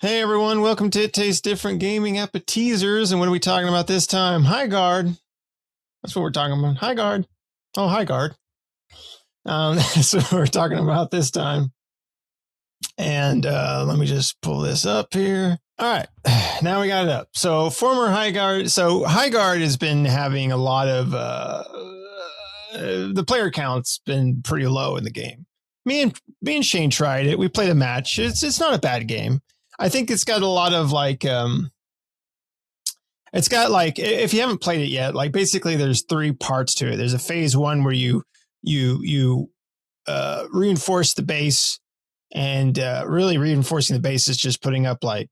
Hey everyone, welcome to It Tastes Different Gaming Appetizers. And what are we talking about this time? Highguard. That's what we're talking about. Highguard. Oh, Highguard. That's what we're talking about this time. And let me just pull this up here. All right, now we got it up. So former Highguard. So Highguard has been having a lot of the player count's been pretty low in the game. Me and Shane tried it. We played a match. It's not a bad game. I think it's got a lot of it's got like, if you haven't played it yet, like basically there's three parts to it. There's a phase one where you reinforce the base, and really reinforcing the base is just putting up like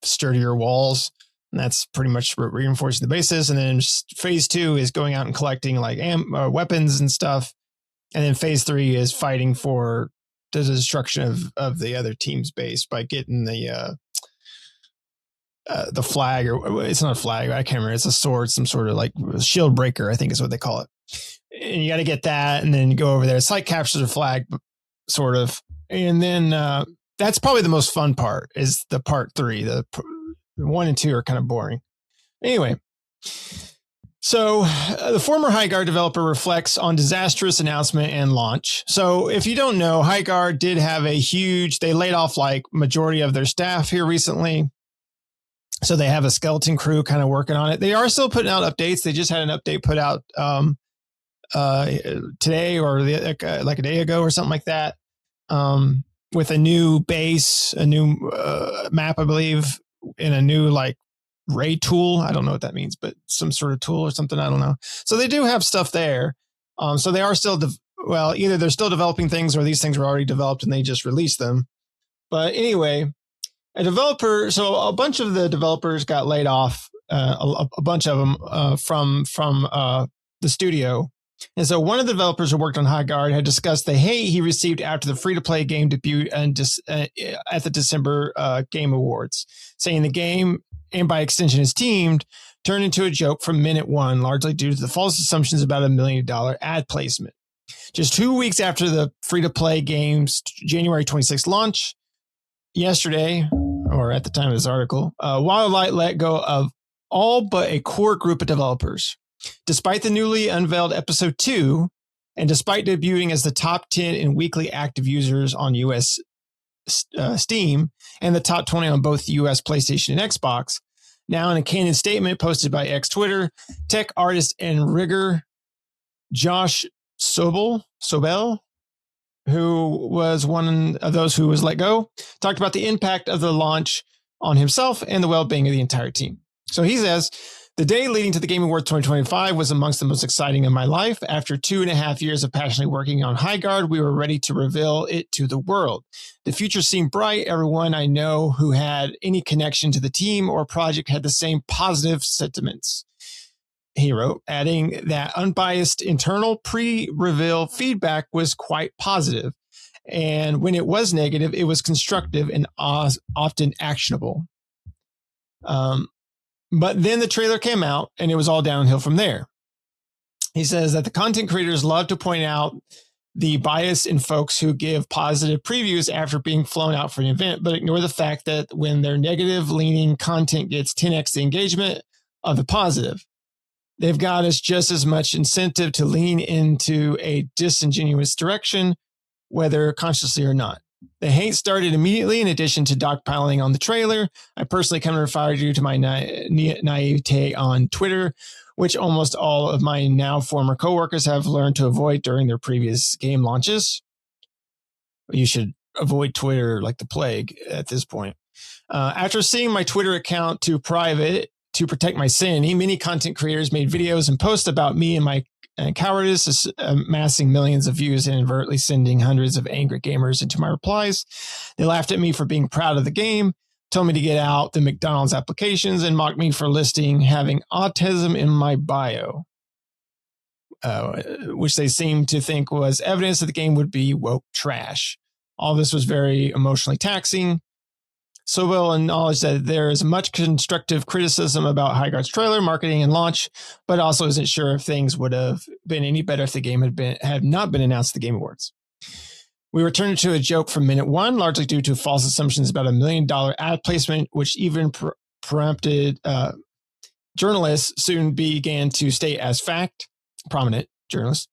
sturdier walls. And that's pretty much what reinforcing the base is. And then phase two is going out and collecting like weapons and stuff. And then phase three is fighting for the destruction of the other team's base by getting the flag, or it's not a flag, I can't remember. It's a sword, some sort of like shield breaker, I think is what they call it. And you got to get that, and then go over there. It's like capture the flag, sort of. And then that's probably the most fun part, is the part three. The 1 and 2 are kind of boring. Anyway. So the former Highguard developer reflects on disastrous announcement and launch. So if you don't know, Highguard did have they laid off like majority of their staff here recently. So they have a skeleton crew kind of working on it. They are still putting out updates. They just had an update put out today, or like a day ago or something like that, with a new base, a new map, I believe, and a new like raid tool. I don't know what that means, but some sort of tool or something. I don't know. So they do have stuff there. So they are still, either they're still developing things, or these things were already developed and they just released them. But anyway, so a bunch of the developers got laid off, a bunch of them from the studio. And so one of the developers who worked on Highguard had discussed the hate he received after the free-to-play game debut at the December Game Awards, saying the game, and by extension his team, turned into a joke from minute one, largely due to the false assumptions about $1 million ad placement. Just 2 weeks after the free-to-play game's January 26th launch, yesterday, or at the time of this article, Wildlight let go of all but a core group of developers. Despite the newly unveiled Episode 2, and despite debuting as the top 10 in weekly active users on US Steam, and the top 20 on both US PlayStation and Xbox, now in a candid statement posted by Twitter, tech artist and rigger Josh Sobel, who was one of those who was let go, talked about the impact of the launch on himself and the well-being of the entire team. So he says, the day leading to the Game Awards 2025 was amongst the most exciting of my life. After 2.5 years of passionately working on Highguard, we were ready to reveal it to the world. The future seemed bright. Everyone I know who had any connection to the team or project had the same positive sentiments. He wrote, adding that unbiased internal pre-reveal feedback was quite positive. And when it was negative, it was constructive and often actionable. But then the trailer came out and it was all downhill from there. He says that the content creators love to point out the bias in folks who give positive previews after being flown out for an event, but ignore the fact that when their negative leaning content gets 10x the engagement of the positive, they've got us just as much incentive to lean into a disingenuous direction, whether consciously or not. The hate started immediately. In addition to dogpiling on the trailer, I personally kind of fired due to my naivete on Twitter, which almost all of my now former coworkers have learned to avoid during their previous game launches. You should avoid Twitter like the plague at this point. After seeing my Twitter account to private to protect my sanity, many content creators made videos and posts about me and my cowardice, amassing millions of views and inadvertently sending hundreds of angry gamers into my replies. They laughed at me for being proud of the game, told me to get out the McDonald's applications, and mocked me for listing having autism in my bio, which they seemed to think was evidence that the game would be woke trash. All this was very emotionally taxing. Sobel acknowledged that there is much constructive criticism about Highguard's trailer, marketing, and launch, but also isn't sure if things would have been any better if the game had not been announced at the Game Awards. We were turned into a joke from minute one, largely due to false assumptions about $1 million ad placement, which even prompted journalists soon began to state as fact, prominent journalists.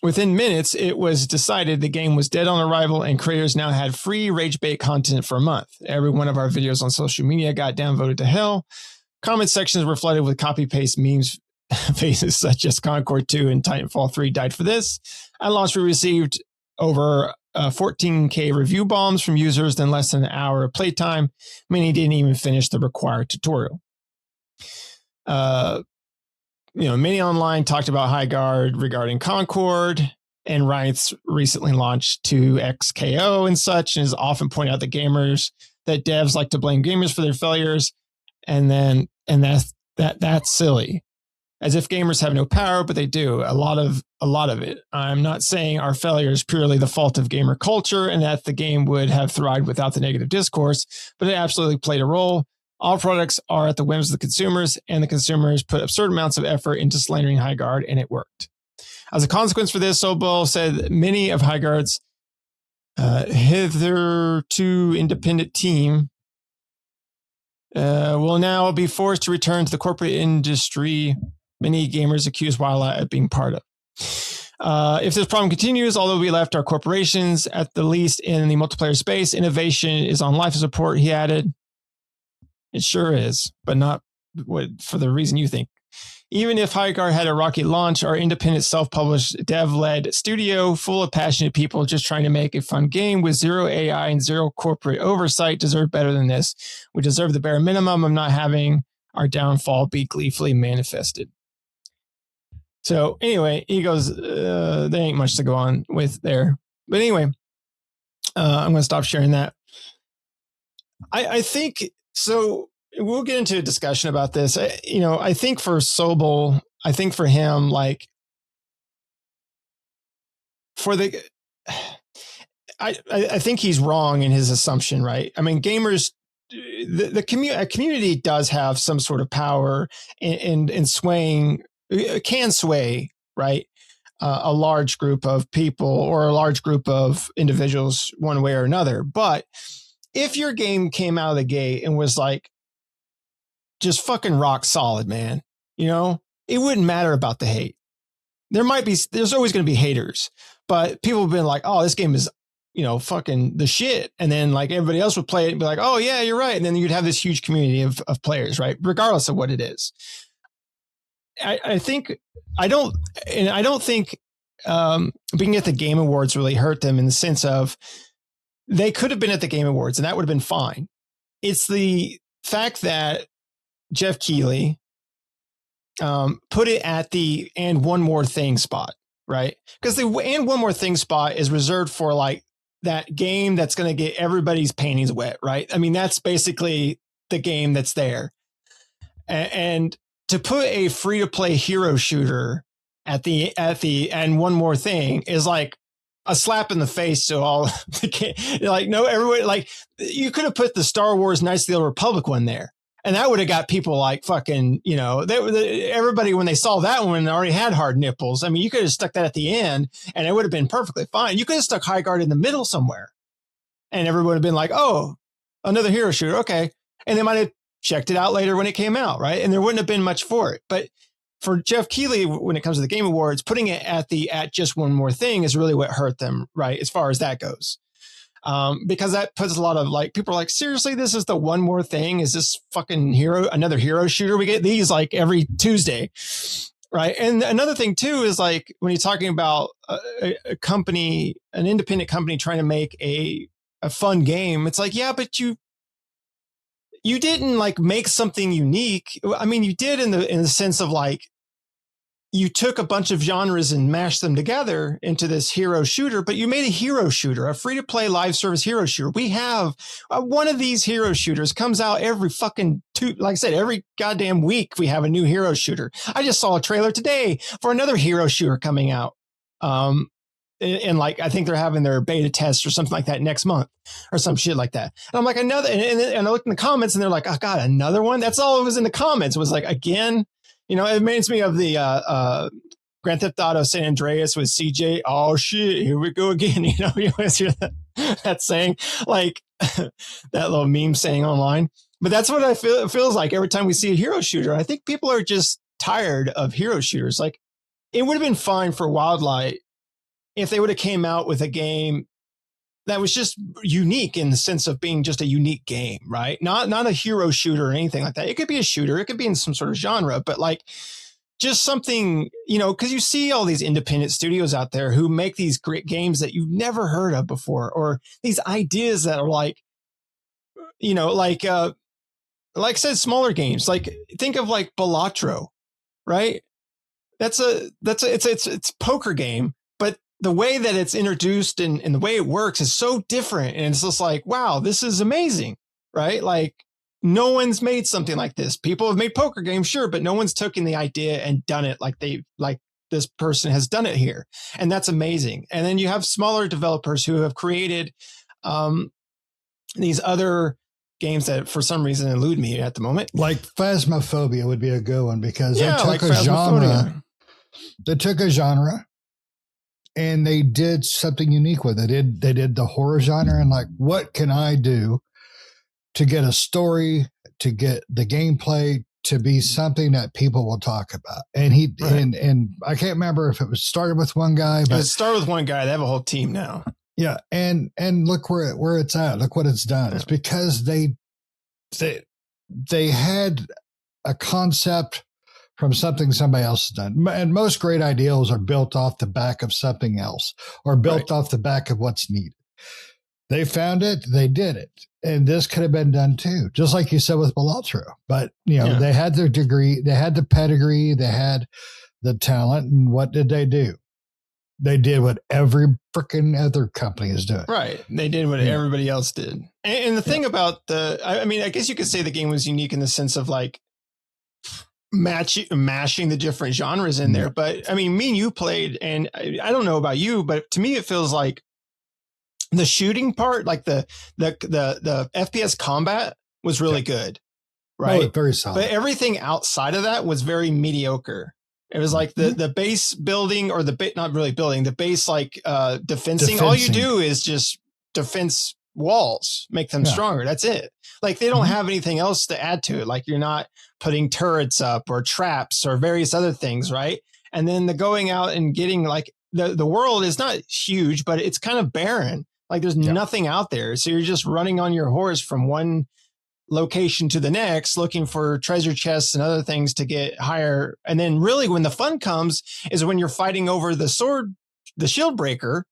Within minutes, it was decided the game was dead on arrival and creators now had free rage bait content for a month. Every one of our videos on social media got downvoted to hell. Comment sections were flooded with copy-paste memes faces such as Concord 2 and Titanfall 3 died for this. At launch, we received over 14K review bombs from users in less than an hour of playtime. Many didn't even finish the required tutorial. Many online talked about Highguard regarding Concord, and Riot's recently launched 2XKO and such, and has often pointed out that devs like to blame gamers for their failures, and that's silly. As if gamers have no power, but they do. A lot of it. I'm not saying our failure is purely the fault of gamer culture and that the game would have thrived without the negative discourse, but it absolutely played a role. All products are at the whims of the consumers, and the consumers put absurd amounts of effort into slandering Highguard, and it worked. As a consequence for this, Sobel said many of Highguard's hitherto independent team will now be forced to return to the corporate industry many gamers accuse Wildlight of being part of. If this problem continues, although we left our corporations at the least in the multiplayer space, innovation is on life support, he added. It sure is, but not for the reason you think. Even if Highguard had a rocky launch, our independent self-published dev-led studio full of passionate people just trying to make a fun game with zero AI and zero corporate oversight deserve better than this. We deserve the bare minimum of not having our downfall be gleefully manifested. So anyway, he goes, there ain't much to go on with there. But anyway, I'm going to stop sharing that. I think, so we'll get into a discussion about this. I think for Sobel, I think for him, like, I think he's wrong in his assumption, right? I mean, gamers, the community does have some sort of power in swaying, can sway, right? A large group of people or a large group of individuals one way or another. But if your game came out of the gate and was like just fucking rock solid, man, it wouldn't matter about the hate. There's always going to be haters, but people have been like, oh, this game is, fucking the shit. And then like everybody else would play it and be like, oh yeah, you're right. And then you'd have this huge community of players, right? Regardless of what it is. I don't think being at the Game Awards really hurt them in the sense of they could have been at the Game Awards and that would have been fine. It's the fact that Jeff Keighley put it at the and one more thing spot, right? Because the and one more thing spot is reserved for like that game that's going to get everybody's panties wet, right? I mean, that's basically the game that's there. And to put a free-to-play hero shooter at the and one more thing is like a slap in the face to all the like, no, everybody, like, you could have put the Star Wars Knights of the Old Republic one there, and that would have got people like fucking, everybody when they saw that one already had hard nipples. I mean, you could have stuck that at the end and it would have been perfectly fine. You could have stuck Highguard in the middle somewhere and everyone would have been like, oh, another hero shooter. Okay. And they might have checked it out later when it came out, right? And there wouldn't have been much for it. But for Jeff Keighley, when it comes to the Game Awards, putting it at just one more thing is really what hurt them, right? As far as that goes. Because that puts a lot of like, people are like, seriously, this is the one more thing? Is this fucking another hero shooter? We get these like every Tuesday, right? And another thing too is like, when you're talking about a company, an independent company trying to make a fun game, it's like, yeah, but you didn't like make something unique. I mean, you did in the sense of like, you took a bunch of genres and mashed them together into this hero shooter, but you made a hero shooter, a free-to-play live service hero shooter. We have one of these hero shooters comes out every fucking like I said, every goddamn week we have a new hero shooter. I just saw a trailer today for another hero shooter coming out. And like, I think they're having their beta test or something like that next month or some shit like that. And I'm like, another, and I looked in the comments and they're like, oh God, another one. That's all it was in the comments. It was like, again, it reminds me of the Grand Theft Auto San Andreas with CJ. Oh shit, here we go again. You always hear that saying, like that little meme saying online. But that's what I feel. It feels like every time we see a hero shooter. I think people are just tired of hero shooters. Like, it would have been fine for Wildlight if they would have came out with a game that was just unique in the sense of being just a unique game, right? Not a hero shooter or anything like that. It could be a shooter. It could be in some sort of genre, but like just something, because you see all these independent studios out there who make these great games that you've never heard of before, or these ideas that are like I said, smaller games. Like, think of like Balatro, right? It's a poker game, but the way that it's introduced and the way it works is so different. And it's just like, wow, this is amazing, right? Like, no one's made something like this. People have made poker games, sure, but no one's taken the idea and done it like this person has done it here. And that's amazing. And then you have smaller developers who have created these other games that for some reason elude me at the moment. Like Phasmophobia would be a good one, because they took a genre. They took a genre and they did something unique with it. They did the horror genre, and like, what can I do to get a story, to get the gameplay to be something that people will talk about? And and I can't remember if it was started with one guy, but it started with one guy. They have a whole team now. Yeah, and look where it's at. Look what it's done. Yeah. It's because they had a concept from something somebody else has done. And most great ideals are built off the back of something else, or built off the back of what's needed. They found it, they did it. And this could have been done too, just like you said with Balatro. But, they had their degree, they had the pedigree, they had the talent. And what did they do? They did what every freaking other company is doing. Right. They did what everybody else did. And the thing about I guess you could say the game was unique in the sense of like mashing the different genres in there. But I mean, me and you played, and I don't know about you, but to me, it feels like the shooting part, like the FPS combat was really good. Right. Oh, very solid. But everything outside of that was very mediocre. It was like the base building, or not really building, the base like defensing. All you do is just defense walls, make them stronger. That's it. Like, they don't have anything else to add to it. Like, you're not putting turrets up or traps or various other things, right? And then the going out and getting, like, the world is not huge, but it's kind of barren. Like, there's nothing out there. So you're just running on your horse from one location to the next, looking for treasure chests and other things to get higher. And then really when the fun comes is when you're fighting over the shield breaker,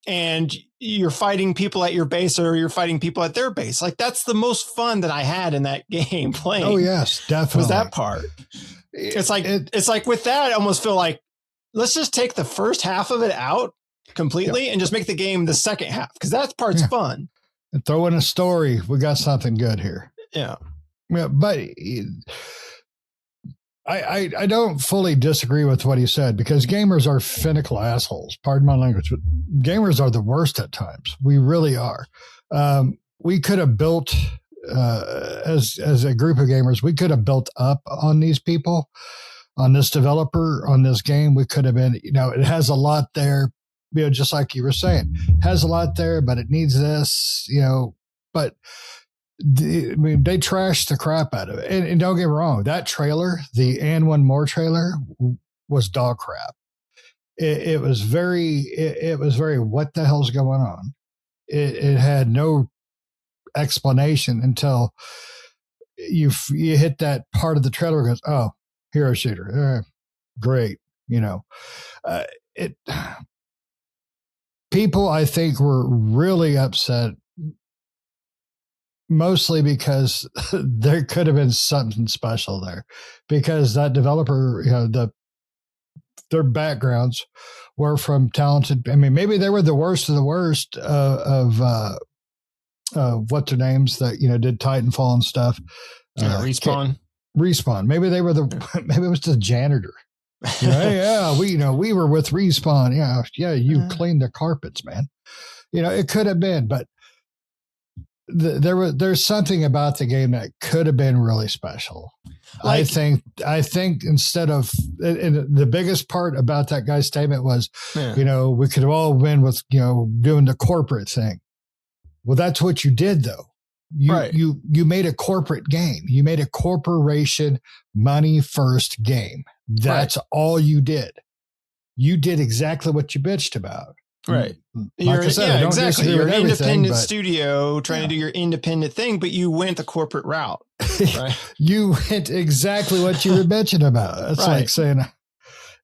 and you're fighting people at your base, or you're fighting people at their base. Like, that's the most fun that I had in that game playing. Oh yes, definitely. Was that part. It's like with that, I almost feel like, let's just take the first half of it out completely and just make the game the second half, because that part's fun. And throw in a story. We got something good here. Yeah. But I don't fully disagree with what he said, because gamers are finical assholes. Pardon my language, but gamers are the worst at times. We really are. We could have built, as a group of gamers, we could have built up on these people, on this developer, on this game. We could have been, it has a lot there. Just like you were saying, has a lot there, but it needs this, but they trashed the crap out of it. And don't get me wrong, that trailer, the And One More trailer, was dog crap. It was very, what the hell's going on? It had no explanation until you hit that part of the trailer goes, oh, hero shooter. Great. People, I think, were really upset, mostly because there could have been something special there, because that developer, their backgrounds were from talented. I mean, maybe they were the worst of the worst of what's their names that did Titanfall and stuff. Respawn. Maybe they were maybe it was the janitor. We were with Respawn. You cleaned the carpets, man. It could have been, but there's something about the game that could have been really special. Like, I think instead of, and the biggest part about that guy's statement was, we could have all been with, doing the corporate thing. Well, that's what you did though. You made a corporate game. You made a corporation money first game. That's all you did. You did exactly what you bitched about. Right. Like I said, exactly. You're an independent studio trying to do your independent thing, but you went the corporate route. Right? You went exactly what you were bitching about. That's like saying,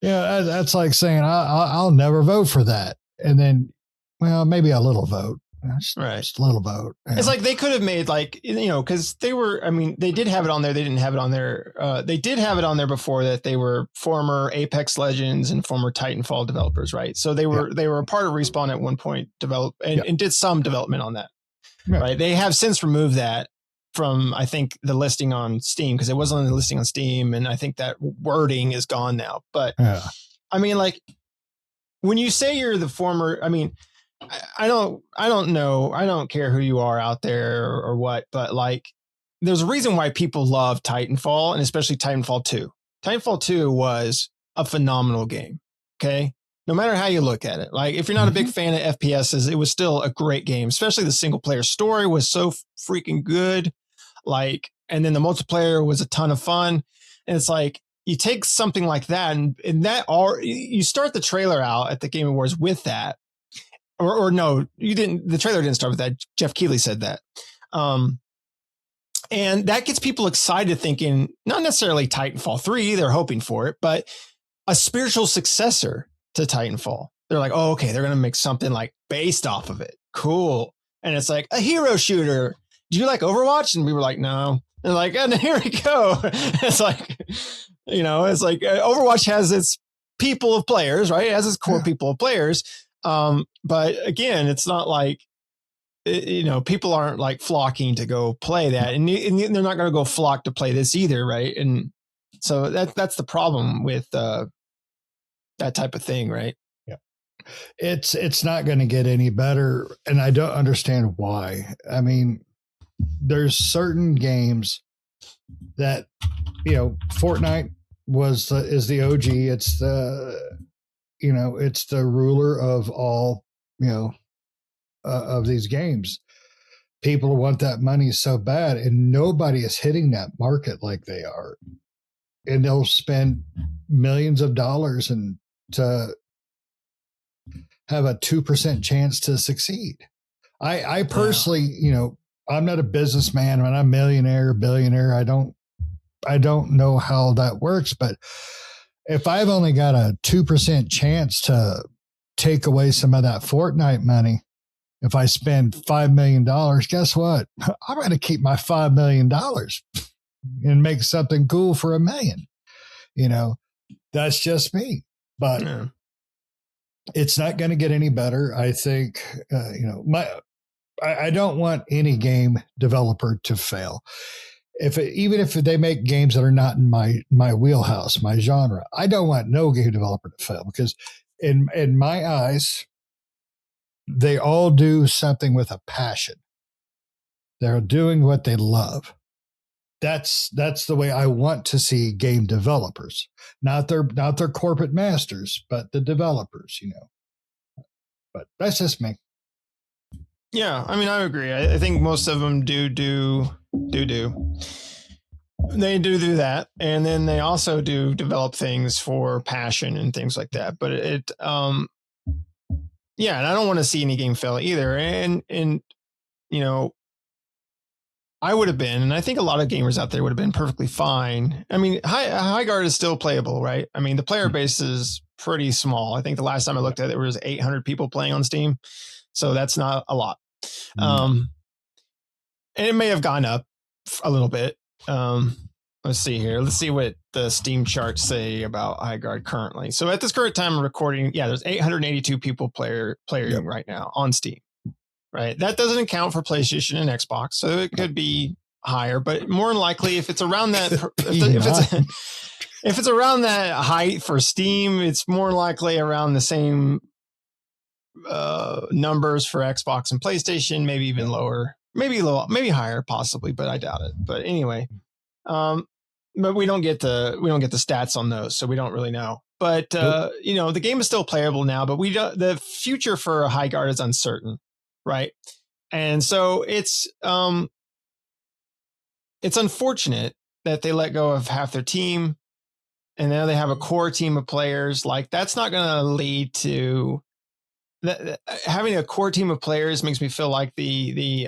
that's like saying, I'll never vote for that. And then, well, maybe a little vote. Just a little vote. It's like they could have made because they did have it on there. They didn't have it on there. They did have it on there before that. They were former Apex Legends and former Titanfall developers, right? So they were a part of Respawn at one point, and did some development on that, right? They have since removed that from, I think, the listing on Steam, because it wasn't on the listing on Steam, and I think that wording is gone now. But I mean, like, when you say you're the former, I mean, I don't know. I don't care who you are out there or what, but like, there's a reason why people love Titanfall, and especially Titanfall 2. Titanfall 2 was a phenomenal game. Okay. No matter how you look at it, like, if you're not a big fan of FPSs, it was still a great game, especially the single player story was so freaking good. Like, and then the multiplayer was a ton of fun. And it's like, you take something like that and you start the trailer out at the Game Awards with that. Or no, you didn't. The trailer didn't start with that. Jeff Keighley said that. And that gets people excited, thinking not necessarily Titanfall 3, they're hoping for it, but a spiritual successor to Titanfall. They're like, oh, okay, they're going to make something like based off of it. Cool. And it's like a hero shooter. Do you like Overwatch? And we were like, no. And like, and here we go. It's like, it's like Overwatch has its people of players, right? It has its core people of players. But again, it's not like, people aren't like flocking to go play that, and they're not going to go flock to play this either. Right. And so that's the problem with, that type of thing. Right. Yeah. It's not going to get any better. And I don't understand why. I mean, there's certain games that, Fortnite is the OG. It's it's the ruler of all, of these games. People want that money so bad, and nobody is hitting that market like they are. And they'll spend millions of dollars and to have a 2% chance to succeed. I personally, I'm not a businessman. I'm not a millionaire or billionaire. I don't know how that works, but if I've only got a 2% chance to take away some of that Fortnite money, if I spend $5 million, guess what? I'm going to keep my $5 million and make something cool for $1 million. That's just me. But it's not going to get any better. I think, I don't want any game developer to fail. Even if they make games that are not in my wheelhouse, my genre, I don't want no game developer to fail, because in my eyes, they all do something with a passion. They're doing what they love. That's the way I want to see game developers, not their corporate masters, but the developers, But that's just me. Yeah, I mean, I agree. I think most of them do. They do that, and then they also do develop things for passion and things like that. But and I don't want to see any game fail either. And I would have been, and I think a lot of gamers out there would have been perfectly fine. I mean, Highguard is still playable, right? I mean, the player base is pretty small. I think the last time I looked at it, there was 800 people playing on Steam, so that's not a lot. And it may have gone up a little bit. Let's see here. Let's see what the Steam charts say about Highguard currently. So at this current time of recording, there's 882 people playing right now on Steam. Right. That doesn't account for PlayStation and Xbox. So it could be higher, but more than likely, if it's around that, if it's around that height for Steam, it's more likely around the same numbers for Xbox and PlayStation, maybe even lower, maybe higher, possibly, but I doubt it. But anyway, but we don't get the stats on those, so we don't really know. But the game is still playable now, but the future for Highguard is uncertain, right? And so it's unfortunate that they let go of half their team, and now they have a core team of players. Like, that's not going to lead to having a core team of players. Makes me feel like the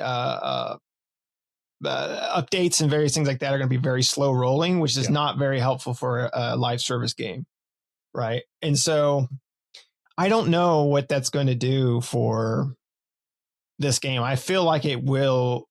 updates and various things like that are going to be very slow rolling, which is not very helpful for a live service game, right? And so I don't know what that's going to do for this game. I feel like it will,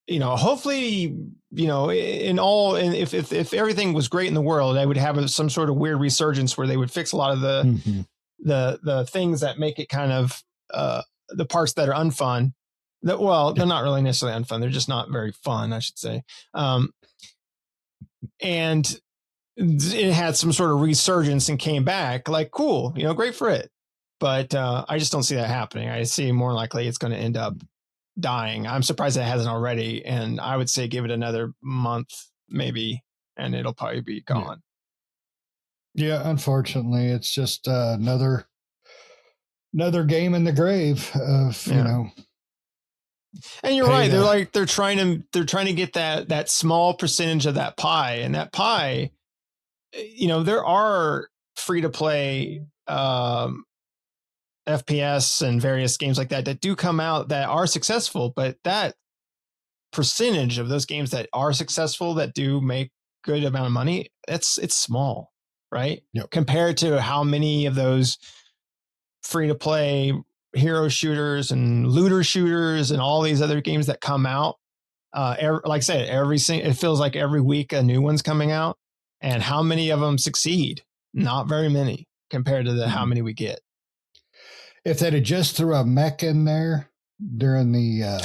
hopefully, if everything was great in the world, I would have some sort of weird resurgence where they would fix a lot of the things that make it kind of the parts that are unfun. They're not really necessarily unfun. They're just not very fun, I should say. And it had some sort of resurgence and came back. Like, cool, great for it. But I just don't see that happening. I see more likely it's going to end up dying. I'm surprised it hasn't already. And I would say give it another month, maybe, and it'll probably be gone. Yeah, unfortunately, it's just another game in the grave of, And you're right. They're trying to get that small percentage of that pie, and that pie, there are free to play FPS and various games like that do come out that are successful, but that percentage of those games that are successful that do make good amount of money, it's small, right? Yep. Compared to how many of those free to play hero shooters and looter shooters and all these other games that come out. Like I said, it feels like every week a new one's coming out, and how many of them succeed? Not very many compared to how many we get. If they'd have just threw a mech in there during the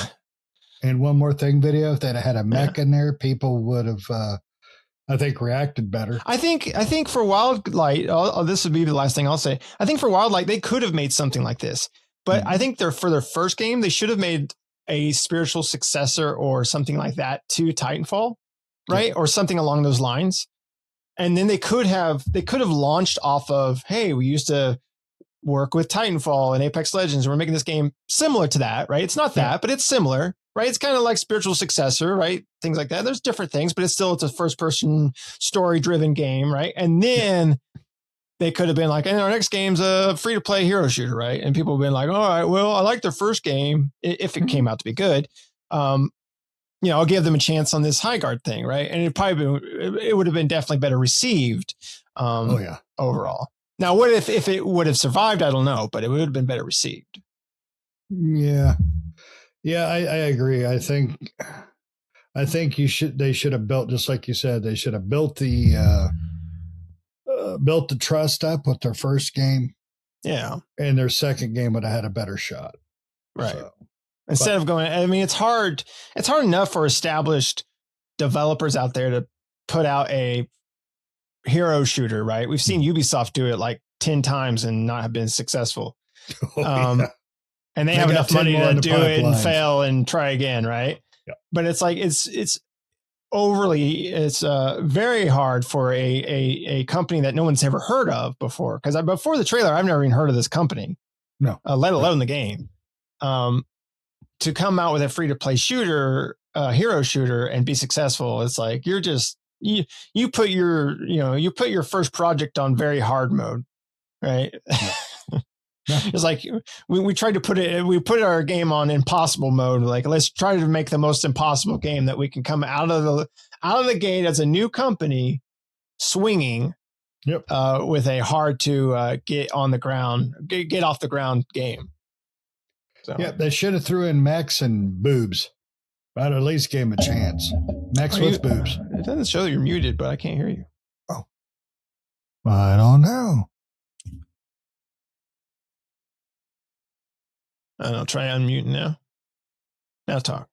and one more thing video, if they'd have had a mech in there, people would have, I think, reacted better. I think for Wildlight, this would be the last thing I'll say. I think for Wildlight, they could have made something like this, but I think for their first game, they should have made a spiritual successor or something like that to Titanfall, right? Yeah. Or something along those lines. And then they could have launched off of, hey, we used to work with Titanfall and Apex Legends. We're making this game similar to that, right? It's not that, but it's similar, right? It's kind of like spiritual successor, right? Things like that. There's different things, but it's a first person story driven game, right? And then they could have been like, and our next game's a free to play hero shooter, right? And people have been like, all right, well, I like their first game if it came out to be good. I'll give them a chance on this Highguard thing, right? And it would have been definitely better received. Overall. Now, what if it would have survived? I don't know, but it would have been better received. Yeah, I agree. I think they should have built, just like you said, they should have built the trust up with their first game. Yeah, and their second game would have had a better shot. Right. So, instead of going, I mean, it's hard enough for established developers out there to put out a hero shooter, right? We've seen Ubisoft do it like 10 times and not have been successful. And they have enough money to do it and fail and try again, right? Yep. But it's like it's very hard for a company that no one's ever heard of before. Because before the trailer, I've never even heard of this company. No, let alone the game. To come out with a free to play shooter, hero shooter, and be successful, it's like you're just you put your first project on very hard mode, right? Yeah. It's like we tried to put our game on impossible mode. Like, let's try to make the most impossible game that we can come out of the gate as a new company, swinging, with a hard to get on the ground, get off the ground game. So. Yeah, they should have threw in mechs and boobs. I'd at least gave him a chance. Mechs with boobs. It doesn't show you're muted, but I can't hear you. Oh, I don't know. I don't know. Try unmuting now. Now talk.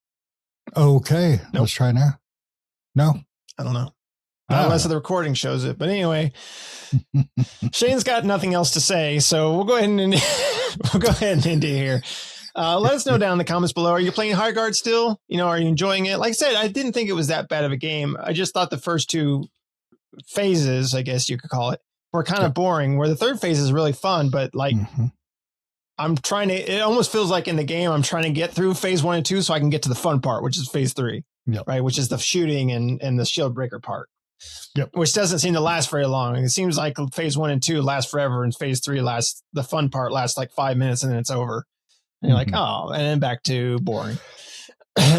Okay. Nope. Let's try now. No. I don't know. Unless the recording shows it. But anyway, Shane's got nothing else to say, so we'll go ahead and end it here. Let us know down in the comments below. Are you playing Highguard still? Are you enjoying it? Like I said, I didn't think it was that bad of a game. I just thought the first two phases, I guess you could call it, were kind of boring, where the third phase is really fun, but like it almost feels like in the game, I'm trying to get through phase 1 and 2 so I can get to the fun part, which is phase 3, right? Which is the shooting and the shield breaker part, which doesn't seem to last very long. It seems like phase 1 and 2 last forever, and phase 3 the fun part lasts like 5 minutes and then it's over. And you're like, oh, and then back to boring.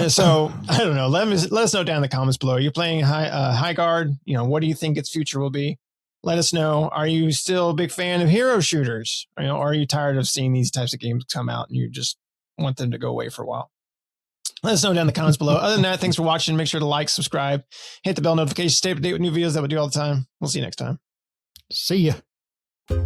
So I don't know. Let us know down in the comments below. Are you playing Highguard? What do you think its future will be? Let us know. Are you still a big fan of hero shooters? Or are you tired of seeing these types of games come out and you just want them to go away for a while? Let us know down in the comments below. Other than that, thanks for watching. Make sure to like, subscribe, hit the bell notification, stay up to date with new videos that we do all the time. We'll see you next time. See ya.